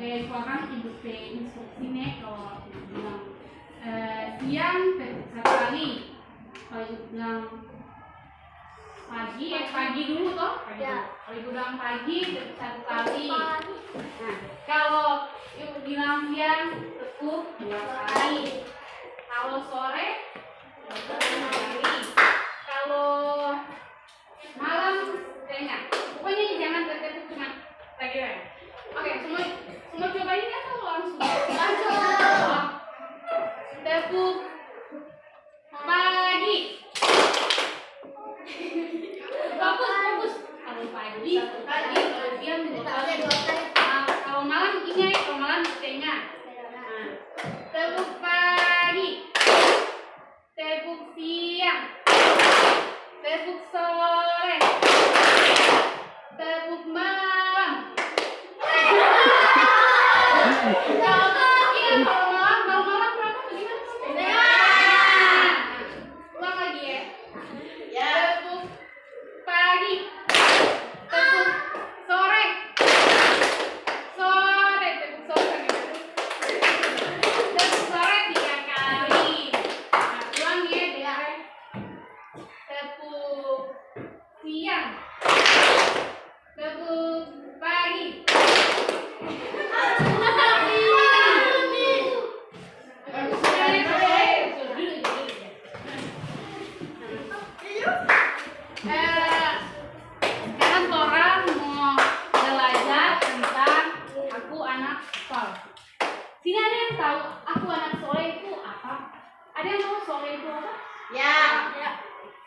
keluarkan ibu instruksi nih kalau bilang siang satu kali, kalau ibu bilang pagi dulu toh, kalau ibu bilang pagi satu kali. Nah, kalau ibu bilang siang tetap 2 kali, kalau sore 2 kali, kalau malam setengah. Pokoknya jangan tertentu cuma lagi ya. Oke, semua cobain ya atau langsung? Tepuk pagi. Fokus. Kalau pagi, kalau siang 2 kali. Kalau malam ini, kalau malam setengah. Nah, tepuk pagi, tepuk siang, tepuk sore, tepuk malam. Kalau malam berapa bagaimana? Ulang lagi ya. Tepuk pagi, tepuk sore, tepuk sore. Tepuk sore 3 kali. Nah, ulang ya. Tepuk siang, tepuk pagi. Sekarang orang mau belajar tentang aku anak soleh. Sini ada yang tahu aku anak soleh itu apa? Ada yang tahu soleh itu apa? Ya.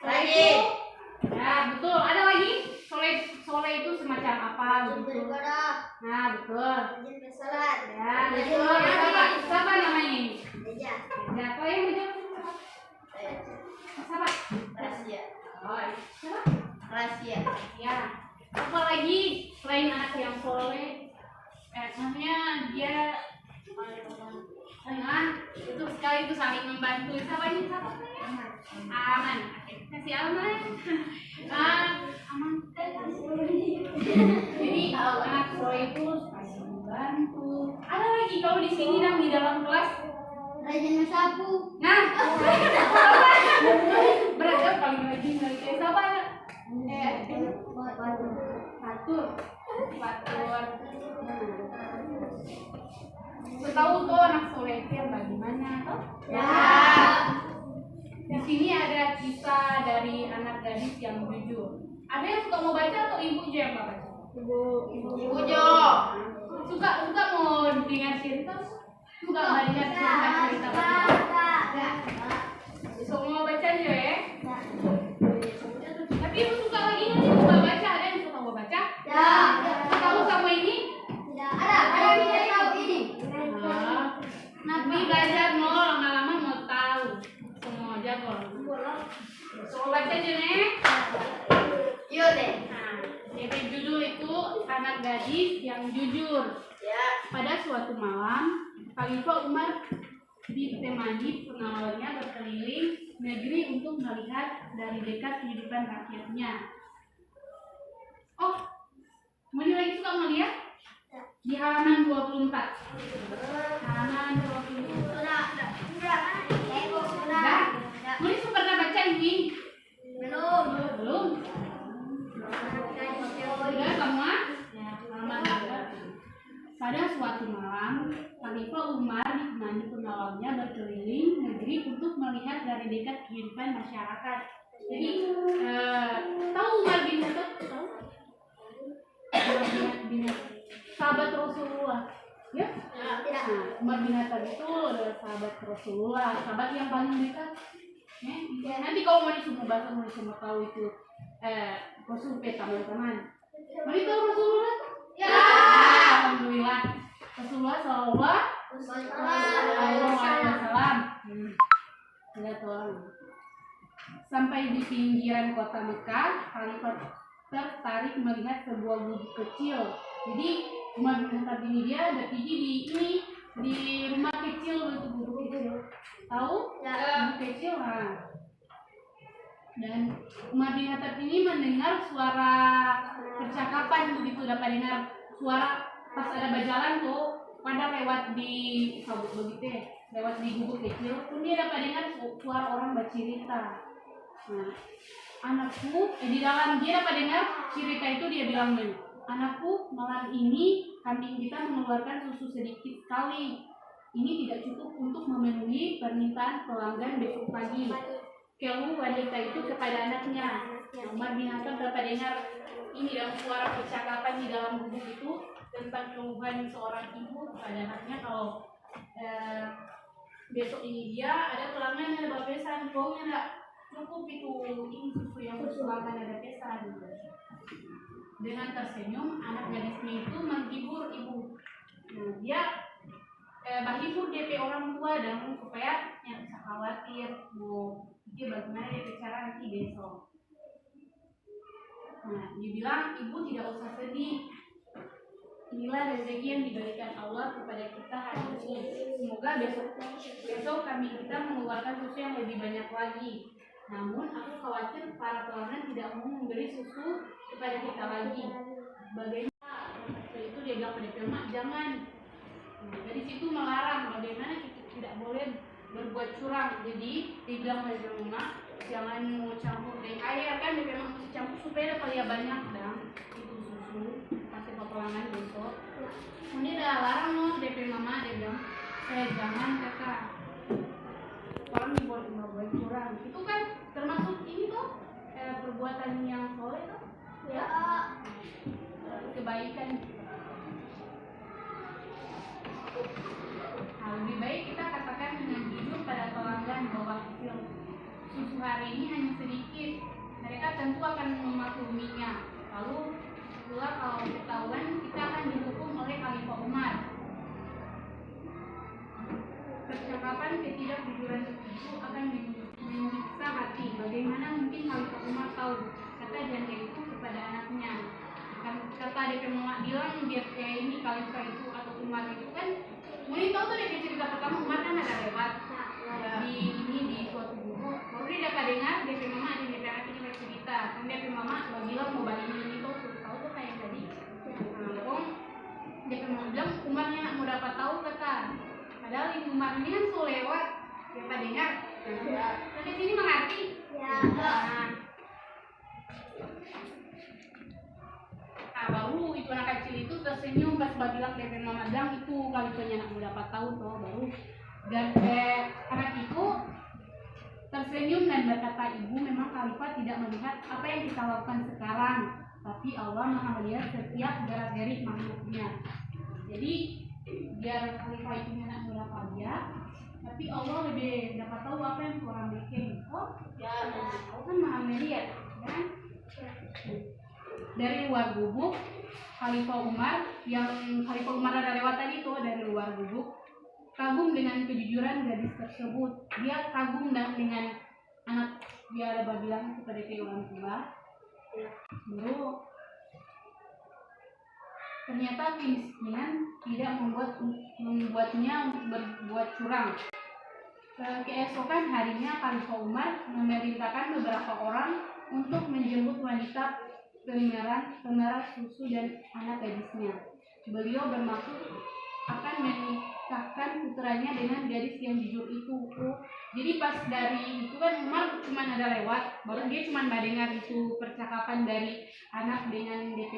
Lagi. Ya, betul. Ada lagi? Soleh itu semacam apa begitu? Nah, betul. Ya, betul. Siapa namanya? Siapa yang menjawab? Siapa? Rahasia. Oh, siapa? Rahasia. Ya. Apa lagi selain anak yang soleh? Maksudnya dia itu sekali itu saling membantu. Siapa ini? Siapa? Aman. Kasih aman. Aman. Jadi anak soleh itu saling membantu. Ada lagi kalau di sini dan di dalam kelas Rajin menyapu. nah, berarti paling rajin dari siapa? Patur. Tahu tuh anak soleh itu yang bagaimana? Ya. Di sini ada kisah dari anak gadis yang jujur. Ada yang suka mau baca atau ibu aja yang mau baca? Ibu Jo. Suka mau dengar cerita? Suka banyak cerita. Semua baca aja ya. Tapi ibu suka lagi nanti suka baca. Ada yang suka mau baca? Ya. Tahu sama ini? Ada yang tidak tahu ini. Nanti belajar mau lama-lama mau tahu. Semua jago. Semua baca aja nih. Yuk deh. Jadi judul itu anak gadis yang jujur. Ya. Pada suatu malam, Khalifah Umar ditemani pengawalnya berkeliling negeri untuk melihat dari dekat kehidupan rakyatnya. Oh, mau lagi suka melihat? Di halaman 24. Halaman 24. Sudah. Muli pernah baca ini? Belum. Sudah semua? Ya, halaman 24. Pada suatu malam, Khalifah Umar ditemani pengawalnya berkeliling negeri untuk melihat dari dekat kehidupan masyarakat. Jadi, tahu Umar bin Khattab? Tahu? Umar bin Khattab, sahabat Rasulullah. Ya? Tidak. Nah, Umar bin Khattab itu adalah sahabat Rasulullah, sahabat yang paling dekat. Ya, nanti kalau mau disuruh bahasa, mau disuruh tahu itu Rasul teman-teman. Mau tahu Rasulullah? Ya. Alhamdulillah. Rasulullah Sallallahu Alaihi Wasallam. Lihat orang. Sampai di pinggiran kota Mekah, Khalifah tertarik melihat sebuah gubuk kecil. Jadi Umar bin Khattab ini dia ada pergi di rumah kecil, itu gubuk kecil. Tahu? Ya. Gubuk kecil lah. Dan Umar bin Khattab ini mendengar suara percakapan begitu, dapat dengar suara pas ada berjalan tuh kadang lewat di sabut begitu ya, lewat di gubuk kecil pun dia dapat dengar suara orang bercerita. Nah, anakku di dalam dia dapat dengar cerita itu, dia bilang begini, anakku, malam ini kambing kita mengeluarkan susu sedikit sekali. Ini tidak cukup untuk memenuhi permintaan pelanggan besok pagi. Keluh wanita itu kepada anaknya. Umar bin Khattab dapat dengar ini dalam suara percakapan di dalam gubuk itu tentang keluhan seorang ibu kepada anaknya kalau besok ini dia ada pelanggan yang ada pesan, baunya enggak cukup itu, ini susu yang pelanggan ada pesan. Dengan tersenyum anak gadisnya itu menghibur ibu. Nah, dia menghibur DP orang tua dan supaya yang bisa khawatir mau dia bagaimana dia bicara nanti besok. Nah, dia bilang ibu tidak usah sedih. Inilah rezeki yang diberikan Allah kepada kita hari ini. Semoga besok kami kita mengeluarkan susu yang lebih banyak lagi. Namun aku khawatir para pelanggan tidak mau memberi susu kepada kita lagi. Bagaimana? Itu dia bilang pada Mak, jangan. Nah, dari situ melarang bagaimana kita tidak boleh berbuat curang. Jadi dibilang pada Mak, jangan mau campur dengan air kan, dia memang mesti campur supaya kalian banyak dan itu susu kasih ke pelanggan besok. Ini udah larang loh DP mama, dia bilang jangan kakak, orang dibuat buat curang itu kan termasuk ini tuh perbuatan yang soleh tuh ya, kebaikan. Nah, lebih baik kita katakan dengan jujur pada pelanggan bahwa susu hari ini hanya sedikit, mereka tentu akan memakluminya. Lalu pula kalau ketahuan kita akan dihukum oleh Khalifah Umar. Percakapan ketidakjujuran itu akan menyiksa hati. Bagaimana mungkin Khalifah Umar tahu? Kata janda itu kepada anaknya. Kata DP Mama bilang biar kayak ini Khalifah itu atau Umar itu kan, mungkin tahu tuh DP cerita pertama Umar kan ada lewat di suatu gubuk. Baru dia dapat dengar DP Mama ada DP anak ini bercerita. Kan DP Mama bilang mau balik ini tuh tahu tuh kayak tadi. Nah, DP Mama bilang Umarnya nak mau dapat tahu kata. Padahal ibu Umar ini kan so lewat, dapat dengar. Sampai sini mengerti? Ya. Nah, baru itu anak kecil itu tersenyum pas bilang DP Mama bilang itu Khalifahnya nak mau dapat tahu tuh, baru anak itu tersenyum dan berkata, ibu memang Khalifah tidak melihat apa yang kita lakukan sekarang, tapi Allah Maha melihat setiap gerak-gerik makhluknya. Jadi biar Khalifah itu nak berapa dia, tapi Allah lebih dapat tahu apa yang orang bikin. Oh ya, Allah kan Maha melihat kan. Dari luar gubuk Khalifah Umar ada lewat tadi tuh, dari luar gubuk kagum dengan kejujuran gadis tersebut. Dia kagum dengan anak dia ada bilang kepada orang tua. Lalu ternyata kemiskinan tidak membuatnya berbuat curang. Keesokan harinya Khalifah Umar memerintahkan beberapa orang untuk menjemput wanita pengerah susu dan anak gadisnya. Beliau bermaksud akan menikahkan putranya dengan gadis yang jujur itu. Jadi pas dari itu kan Umar cuma ada lewat, baru dia cuma mendengar itu percakapan dari anak dengan DP